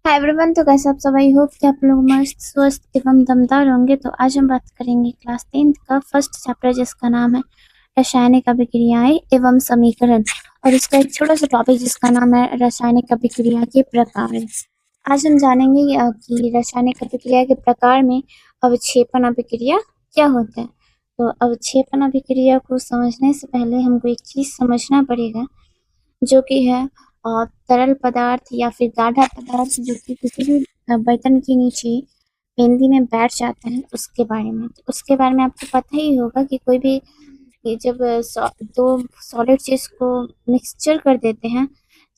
Hi everyone. तो कैसे आप सब? आई होप कि आप लोग मस्त स्वस्थ एवं दमदार होंगे। तो आज हम बात करेंगे क्लास 10th का फर्स्ट चैप्टर जिसका नाम है रासायनिक अभिक्रियाएं एवं समीकरण, और इसका एक छोटा सा टॉपिक जिसका नाम है रासायनिक अभिक्रिया के प्रकार। आज हम जानेंगे कि रासायनिक अभिक्रिया के प्रकार में अवक्षेपण अभिक्रिया क्या होता है। तो अवक्षेपण अभिक्रिया को समझने से पहले हमको एक चीज समझना पड़ेगा, जो कि है तरल पदार्थ या फिर गाढ़ा पदार्थ जो कि किसी भी बर्तन के नीचे पेंदी में बैठ जाता है उसके बारे में। तो उसके बारे में आपको पता ही होगा कि कोई भी ये जब दो सॉलिड चीज को मिक्सचर कर देते हैं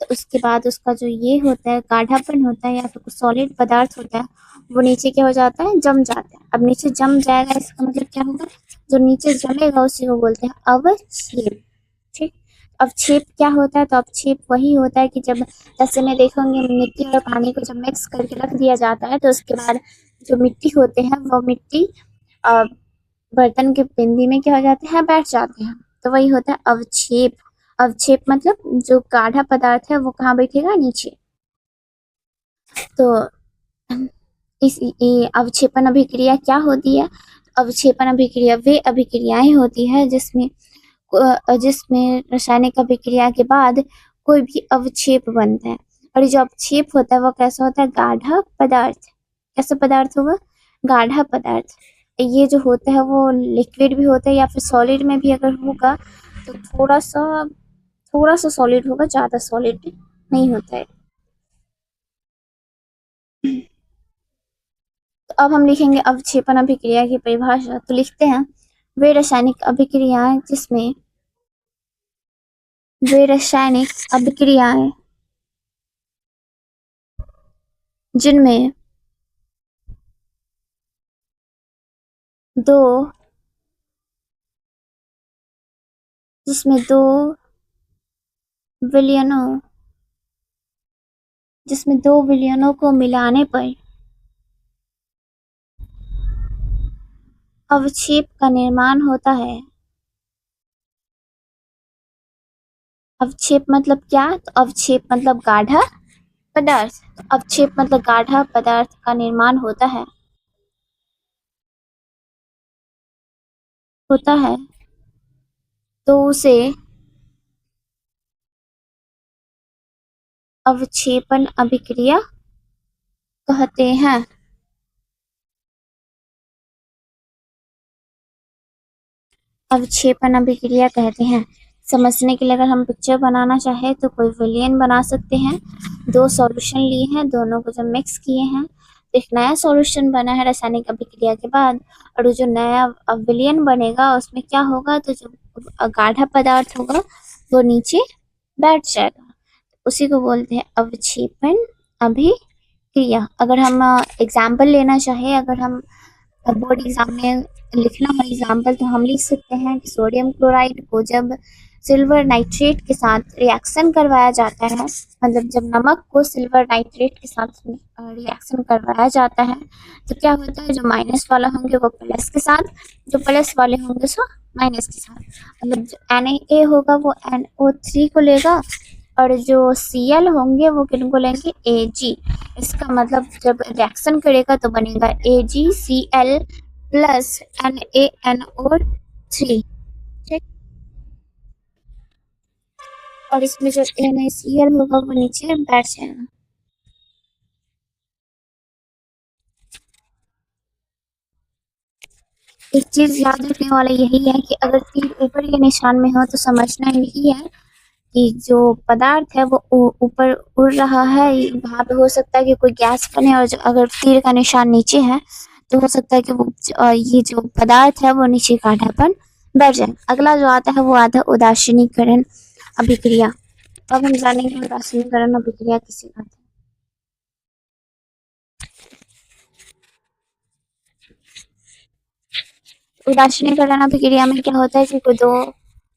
तो उसके बाद उसका जो ये होता है गाढ़ापन होता है या फिर कुछ सॉलिड पदार्थ होता है वो नीचे क्या हो जाता है, जम जाता है। अब नीचे जम जाएगा इसका मतलब क्या होगा, जो नीचे जमेगा उसी को बोलते हैं अवक्षेप। ठीक। अवक्षेप क्या होता है? तो अवक्षेप वही होता है कि जब जैसे में देखोगे मिट्टी और पानी को जब मिक्स करके रख दिया जाता है तो उसके बाद जो मिट्टी होते हैं वो मिट्टी अ, बर्तन के पिंदी में क्या हो जाते हैं, बैठ जाते हैं। तो वही होता है अवक्षेप। अवक्षेप मतलब जो गाढ़ा पदार्थ है वो कहाँ बैठेगा, नीचे। तो इस ये अवक्षेपण अभिक्रिया क्या होती है? अवक्षेपण अभिक्रिया वे अभिक्रियाएं होती है जिसमें रासायनिक अभिक्रिया के बाद कोई भी अवक्षेप बनता है। और ये जो अवक्षेप होता है वो कैसा होता है, गाढ़ा पदार्थ। कैसा पदार्थ होगा, गाढ़ा पदार्थ। ये जो होता है वो लिक्विड भी होता है या फिर सॉलिड में भी अगर होगा तो थोड़ा सा सॉलिड होगा, ज्यादा सॉलिड नहीं होता है। तो अब हम लिखेंगे अवक्षेपण अभिक्रिया की परिभाषा। तो लिखते हैं वे रासायनिक अभिक्रियाएं जिनमें दो जिसमें दो विलयनों को मिलाने पर अवक्षेप का निर्माण होता है। अवक्षेप मतलब क्या? तो अवक्षेप मतलब गाढ़ा पदार्थ। तो अवक्षेप मतलब गाढ़ा पदार्थ का निर्माण होता है तो उसे अवक्षेपण अभिक्रिया कहते हैं। अवक्षेपण अभिक्रिया कहते हैं। समझने के लिए अगर हम पिक्चर बनाना चाहे तो कोई विलयन बना सकते हैं। दो सॉल्यूशन लिए हैं, दोनों को जब मिक्स किए हैं तो एक नया सॉल्यूशन बना है रासायनिक अभिक्रिया के बाद। और वो जो नया विलयन बनेगा उसमें क्या होगा, तो जो गाढ़ा पदार्थ होगा वो नीचे बैठ जाएगा। उसी को बोलते हैं अवक्षेपण अभिक्रिया। अगर हम एग्जाम्पल लेना चाहे, अगर हम बोर्ड एग्जाम में लिखना हो एग्जाम्पल, तो हम लिख सकते हैं कि सोडियम क्लोराइड को जब सिल्वर नाइट्रेट के साथ रिएक्शन करवाया जाता है, मतलब जब नमक को सिल्वर नाइट्रेट के साथ रिएक्शन करवाया जाता है तो क्या होता है, जो माइनस वाला होंगे वो प्लस के साथ, जो प्लस वाले होंगे सो माइनस के साथ। मतलब जो Na होगा वो NO3 को लेगा और जो Cl होंगे वो किनको लेंगे, Ag। इसका मतलब जब रिएक्शन करेगा तो बनेगा AgCl प्लस NaNO3। ठीक। और इसमें जो NaCl होगा वो नीचे बैठ जाएगा। एक चीज याद रखने वाला यही है कि अगर तीर ऊपर के निशान में हो तो समझना यही है कि जो पदार्थ है वो ऊपर उड़ रहा है। वहां पे हो सकता है कि कोई गैस बने, और अगर तीर का निशान नीचे है तो हो सकता है कि वो ये जो पदार्थ है वो नीचे गाढ़ापन बढ़ जाए। अगला जो आता है वो आता है उदासीनीकरण अभिक्रिया। अब हम जानेंगे उदासीनीकरण अभिक्रिया किसे कहते हैं। उदासीनीकरण अभिक्रिया में क्या होता है कि कोई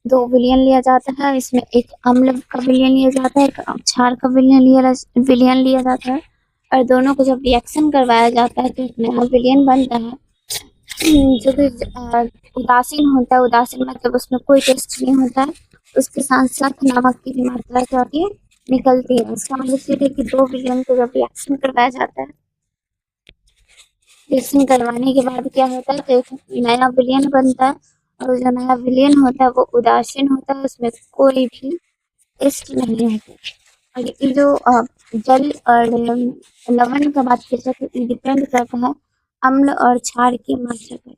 दो विलयन लिया जाता है, इसमें एक अम्ल का विलयन लिया जाता है, एक क्षार का विलयन लिया जाता है, और दोनों को जब रिएक्शन करवाया जाता है तो एक नया विलयन बनता है जो कि उदासीन होता है। उदासीन मतलब उसमें कोई टेस्ट नहीं होता है, उसके साथ साथ नमक की भी मात्रा क्या होती है, निकलती है। इसका मतलब ये है कि 2 विलेन को जब रिएक्शन करवाया जाता है, रिएक्शन करवाने के बाद क्या होता है, तो एक नया विलेन बनता है, और जो नया विलेन होता है वो उदासीन होता है, उसमें कोई भी इष्ट नहीं होता। और ये जो जल और लवण का बात की जाए तो ये डिपेंड करता है अम्ल और क्षार की मात्रा पर।